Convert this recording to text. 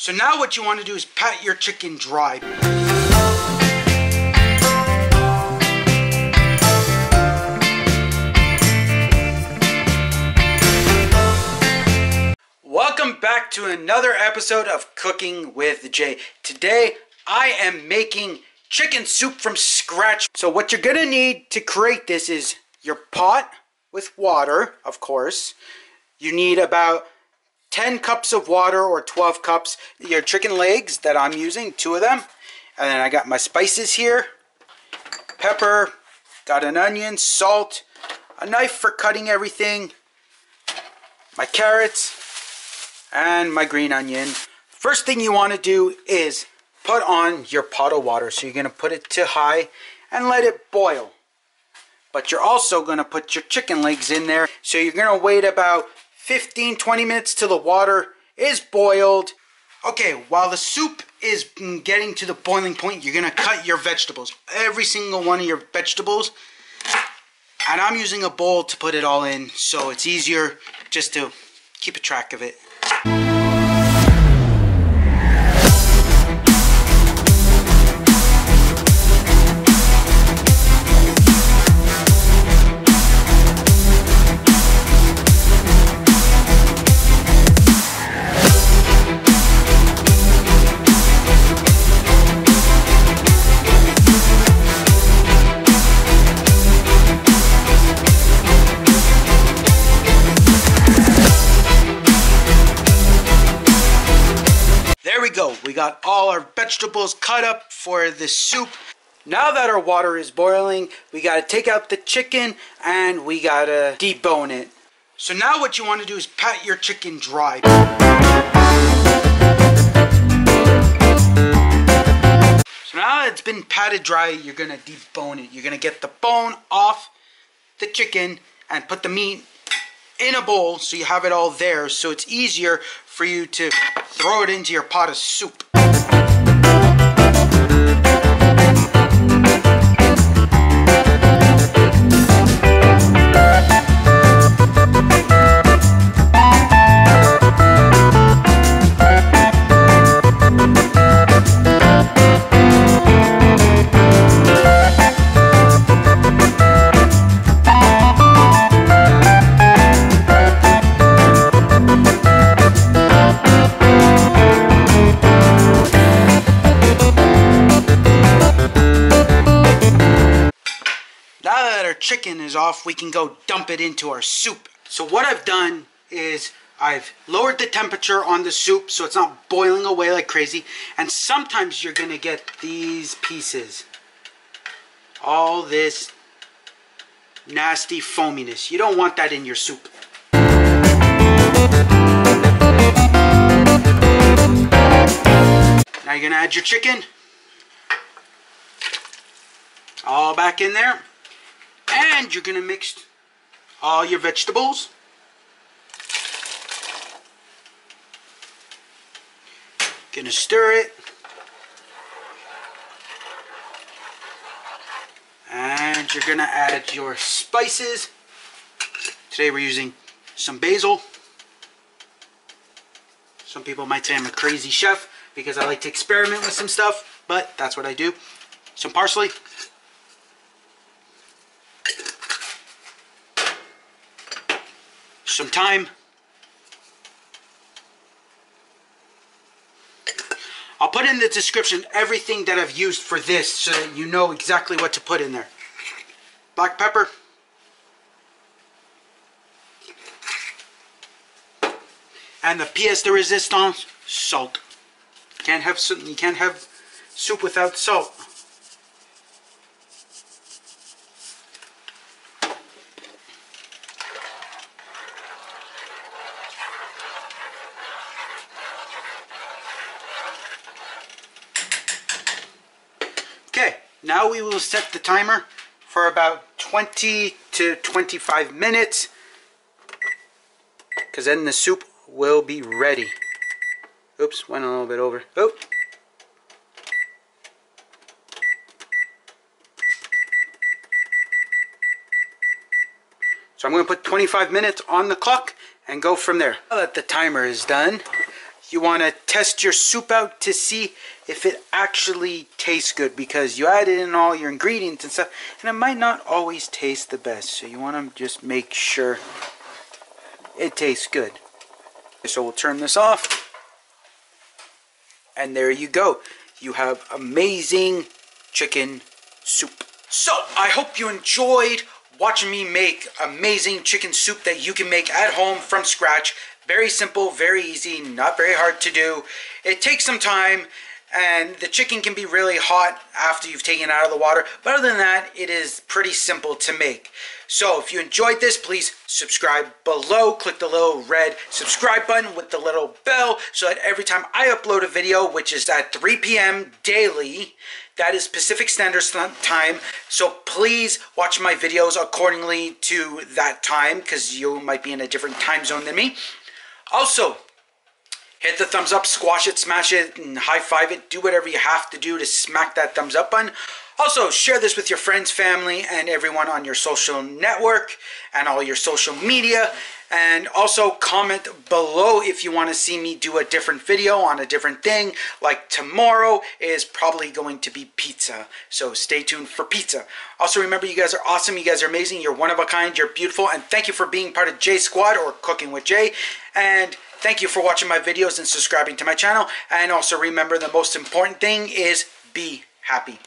So now what you want to do is pat your chicken dry. Welcome back to another episode of Cooking with Jay. Today I am making chicken soup from scratch. So what you're gonna need to create this is your pot with water, of course. You need about 10 cups of water or 12 cups. Your chicken legs that I'm using, 2 of them. And then I got my spices here. Pepper, got an onion, salt, a knife for cutting everything, my carrots, and my green onion. First thing you want to do is put on your pot of water. So you're going to put it to high and let it boil. But you're also going to put your chicken legs in there. So you're going to wait about 15-20 minutes till the water is boiled. Okay, while the soup is getting to the boiling point, you're going to cut your vegetables. Every single one of your vegetables. And I'm using a bowl to put it all in, so it's easier just to keep a track of it. We got all our vegetables cut up for the soup. Now that our water is boiling, we got to take out the chicken and we got to debone it. So now what you want to do is pat your chicken dry. So now that it's been patted dry, you're going to debone it. You're going to get the bone off the chicken and put the meat in a bowl so you have it all there, so it's easier for you to throw it into your pot of soup. Chicken is off, we can go dump it into our soup. So what I've done is I've lowered the temperature on the soup so it's not boiling away like crazy, and sometimes you're gonna get these pieces, all this nasty foaminess. You don't want that in your soup. Now you're gonna add your chicken all back in there. And you're going to mix all your vegetables. Gonna stir it. And you're going to add your spices. Today we're using some basil. Some people might say I'm a crazy chef because I like to experiment with some stuff, but that's what I do. Some parsley. Some thyme. I'll put in the description everything that I've used for this so that you know exactly what to put in there. Black pepper. And the pièce de résistance, salt. You can't have soup without salt. Okay, now we will set the timer for about 20 to 25 minutes because then the soup will be ready. Oops, went a little bit over. Oh. So I'm going to put 25 minutes on the clock and go from there. Now that the timer is done, you want to test your soup out to see if it actually tastes good, because you added in all your ingredients and stuff and it might not always taste the best. So you want to just make sure it tastes good. So we'll turn this off. And there you go. You have amazing chicken soup. So I hope you enjoyed watching me make amazing chicken soup that you can make at home from scratch. Very simple, very easy, not very hard to do. It takes some time, and the chicken can be really hot after you've taken it out of the water. But other than that, it is pretty simple to make. So if you enjoyed this, please subscribe below. Click the little red subscribe button with the little bell so that every time I upload a video, which is at 3 p.m. daily, that is Pacific Standard Time. So please watch my videos accordingly to that time, because you might be in a different time zone than me. Also, hit the thumbs up, squash it, smash it, and high five it. Do whatever you have to do to smack that thumbs up button. Also, share this with your friends, family, and everyone on your social network and all your social media. And also comment below if you want to see me do a different video on a different thing. Like tomorrow is probably going to be pizza. So stay tuned for pizza. Also remember, you guys are awesome. You guys are amazing. You're one of a kind. You're beautiful. And thank you for being part of J Squad, or Cooking with Jay. And thank you for watching my videos and subscribing to my channel. And also remember, the most important thing is be happy.